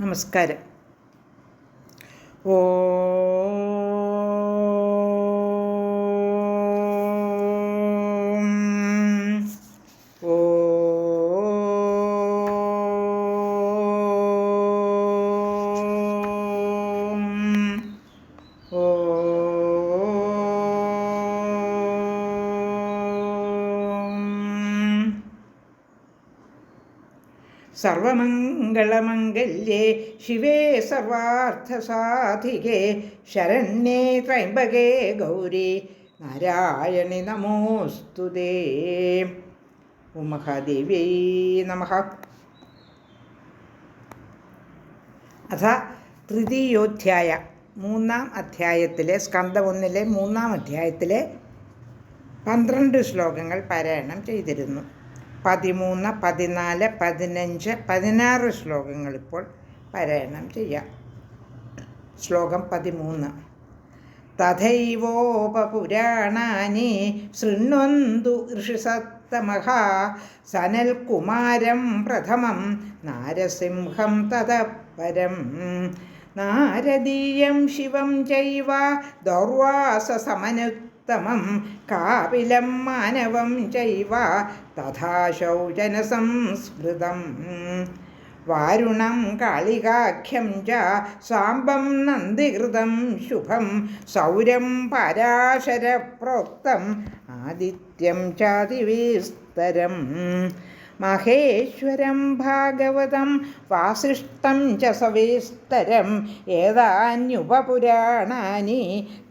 നമസ്കാരം. ഓ ഓ സർവമംഗളമംഗല്യേ ശിവേ സർവാർത്ഥസാധികേ ശരണ്യേ ത്രയംബകേ ഗൗരി നാരായണി നമോസ്തുതേ. ഓം മഹാദേവ്യൈ നമഃ. അഥ തൃതീയോധ്യായ, മൂന്നാം അധ്യായത്തിലെ സ്കന്ധം 1-ലെ 3-ാം അധ്യായത്തിലെ 12 ശ്ലോകങ്ങൾ പാരായണം ചെയ്തിരുന്നു. 13, 14, 15, 16 ശ്ലോകങ്ങൾ ഇപ്പോൾ പാരായണം ചെയ്യാം. ശ്ലോകം 13. തഥൈവോപപുരാണാനി ശൃണ്വന്തു ഋഷിസത്തമഃ സനൽകുമാരം പ്രഥമം നാരസിംഹം തതഃ പരം നാരദീയം ശിവം ചൈവ ദൗർവാസസമനുത്തമം കാപിലം മാനവം ചൈവ തഥാ ശൗചനസംസ്മൃതം വാരുണം കാളികാഖ്യം ച സാംബം നന്ദികൃതം ശുഭം സൗരം പരാശരപ്രോക്തം ആദിത്യം ചാതിവിസ്തരം മഹേശ്വരം ഭാഗവതം വാസിഷ്ഠം ച സവിസ്തരം ഏതാന്യുപപുരാണാനി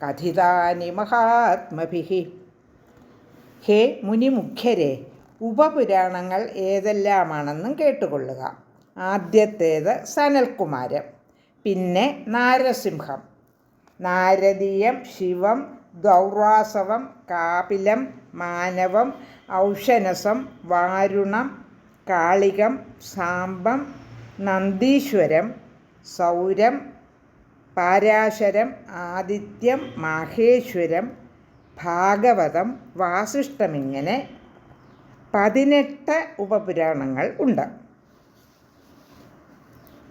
കഥിതാനി മഹാത്മഭിഃ. ഹേ മുനിമുഖ്യരെ, ഉപപുരാണങ്ങൾ ഏതെല്ലാമാണെന്നും കേട്ടുകൊള്ളുക. ആദ്യത്തേത് സനൽകുമാരം, പിന്നെ നാരസിംഹം, നാരദീയം ശിവം, ദൗർവാസവം, കാപിലം, മാനവം, ഔഷനസം, വാരുണം, കാളികം, സാംബം, നന്ദീശ്വരം, സൗരം, പാരാശരം, ആദിത്യം, മാഹേശ്വരം, ഭാഗവതം, വാസിഷ്ഠമിങ്ങനെ 18 ഉപപുരാണങ്ങൾ ഉണ്ട്.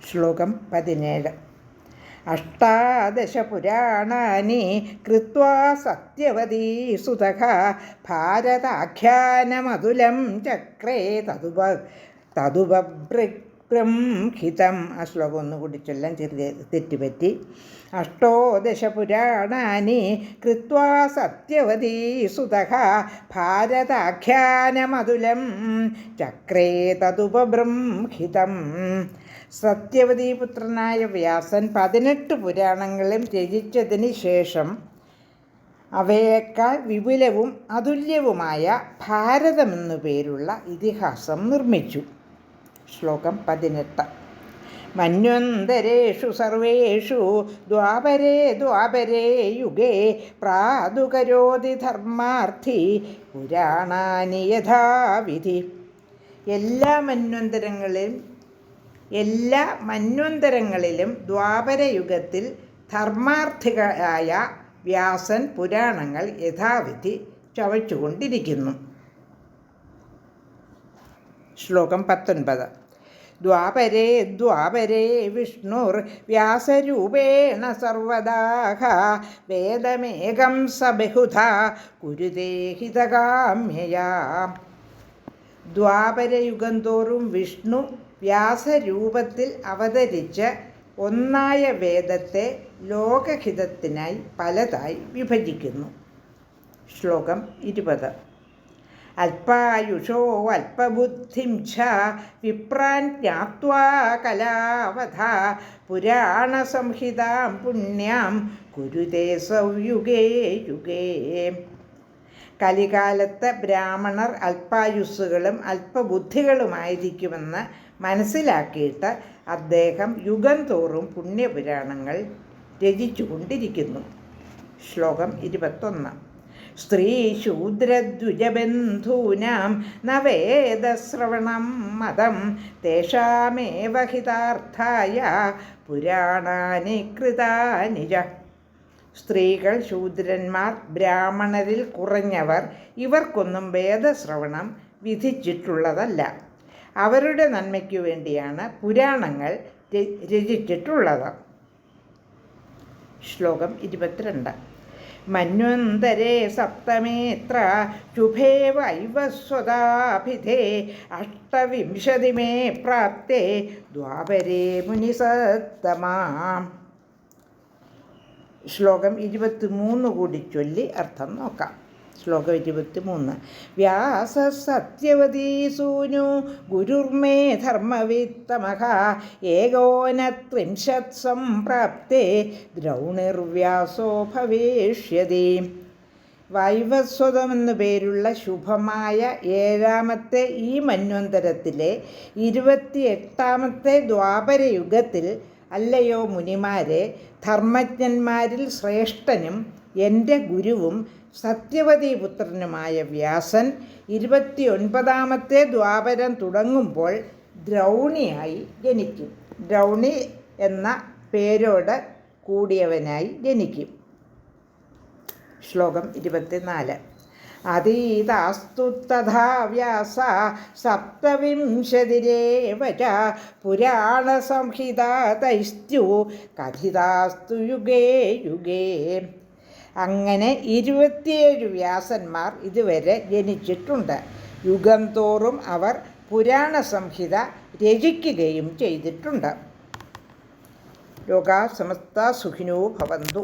ശ്ലോകം 17. അഷ്ടാദശ പുരാണാനി കൃത്വാ സത്യവതീ സുതഃ ഭാരതാഖ്യാനമതുലം ചക്രേ തതുപബൃംഹിതം. ആ ശ്ലോകം ഒന്നുകൂടി ചൊല്ലാൻ ചെറിയ തെറ്റുപറ്റി. അഷ്ടോദശ പുരാണാനി കൃത്വാ സത്യവതീ സുതഃ ഭാരതാഖ്യാനമതുലം ചക്രേ തതുപബൃംഹിതം. സത്യവതീപുത്രനായ വ്യാസൻ 18 പുരാണങ്ങളും രചിച്ചതിന് ശേഷം അവയേക്കാൾ വിപുലവും അതുല്യവുമായ ഭാരതമെന്നു പേരുള്ള ഇതിഹാസം നിർമ്മിച്ചു. ശ്ലോകം 18. മന്വന്തരേഷു സർവേഷു ദ്വാപരേ യുഗേ പ്രാദുകരോതി ധർമാർത്ഥി പുരാണാനി യഥാവിധി. എല്ലാ മന്വന്തരങ്ങളിലും ദ്വാപരയുഗത്തിൽ ധർമാർത്ഥിയായ വ്യാസൻ പുരാണങ്ങൾ യഥാവിധി ചവച്ചുകൊണ്ടിരിക്കുന്നു. ശ്ലോകം 19. ദ്വാപരേ വിഷ്ണുർ വ്യാസരൂപേണ സർവദാഹ വേദമേകം സബഹുധാ കുരുതേ ഹിതകാമ്യയാ. ദ്വാപരയുഗം തോറും വിഷ്ണു വ്യാസരൂപത്തിൽ അവതരിച്ച് ഒന്നായ വേദത്തെ ലോകഹിതത്തിനായി പലതായി വിഭജിക്കുന്നു. ശ്ലോകം 20. അല്പായുഷോ അല്പബുദ്ധിം ച വിപ്രാൻ ജ്ഞാത്വാ കലാവധ പുരാണസംഹിതാം പുണ്യാം കുരുതേ സൗയുഗേ യുഗേ. കലികാലത്ത് ബ്രാഹ്മണർ അല്പായുസ്സുകളും അല്പബുദ്ധികളുമായിരിക്കുമെന്ന് മനസ്സിലാക്കിയിട്ട് അദ്ദേഹം യുഗം തോറും പുണ്യപുരാണങ്ങൾ രചിച്ചുകൊണ്ടിരിക്കുന്നു. ശ്ലോകം 21. സ്ത്രീശൂദ്രദ്വിജബന്ധൂനാം നവേദശ്രവണം മതം തേഷാമേവ ഹിതാർത്ഥായ പുരാണാനി കൃതാനി ച. സ്ത്രീകൾ, ശൂദ്രന്മാർ, ബ്രാഹ്മണരിൽ കുറഞ്ഞവർ ഇവർക്കൊന്നും വേദശ്രവണം വിധിച്ചിട്ടുള്ളതല്ല. അവരുടെ നന്മയ്ക്കു വേണ്ടിയാണ് പുരാണങ്ങൾ രചിച്ചിട്ടുള്ളത്. ശ്ലോകം 22. മന്വന്തരേ സപ്തമേത്ര ശുഭേ വൈവസ്വതാഭിധേ അഷ്ടവിംശതിമേ പ്രാപ്തേ ദ്വാപരേ മുനിസത്തമാം. ശ്ലോകം 23 കൂടി ചൊല്ലി അർത്ഥം നോക്കാം. ശ്ലോകം 23. വ്യാസ സത്യവതീ സൂനു ഗുരുർമേ ധർമ്മവിത്തമഃ ഏകോനത്രിംശത് സംപ്രാപ്തേ ദ്രൗണിർവ്യാസോ ഭവേഷ്യതി. വൈവസ്വതം എന്നു പേരുള്ള ശുഭമായ 7ാമത്തെ ഈ മന്വന്തരത്തിലെ 28ാമത്തെ ദ്വാപരയുഗത്തിൽ അല്ലയോ മുനിമാരെ, ധർമ്മജ്ഞന്മാരിൽ ശ്രേഷ്ഠനും എൻ്റെ ഗുരുവും സത്യവതീപുത്രനുമായ വ്യാസൻ 29ാമത്തെ ദ്വാപരം തുടങ്ങുമ്പോൾ ദ്രൗണിയായി ജനിക്കും. ദ്രൗണി എന്ന പേരോട് കൂടിയവനായി ജനിക്കും. ശ്ലോകം 24. അതീതാസ്തു തഥാ വ്യാസ സപ്തവിംശതിരേവ ച പുരാണസംഹിതാതൈസ്തു കഥിതാസ്തു യുഗേ യുഗേ. അങ്ങനെ 27 വ്യാസന്മാർ ഇതുവരെ ജനിച്ചിട്ടുണ്ട്. യുഗം തോറും അവർ പുരാണ സംഹിത രചിക്കുകയും ചെയ്തിട്ടുണ്ട്. ലോകാ സമസ്ത സുഖിനോ ഭവന്തു.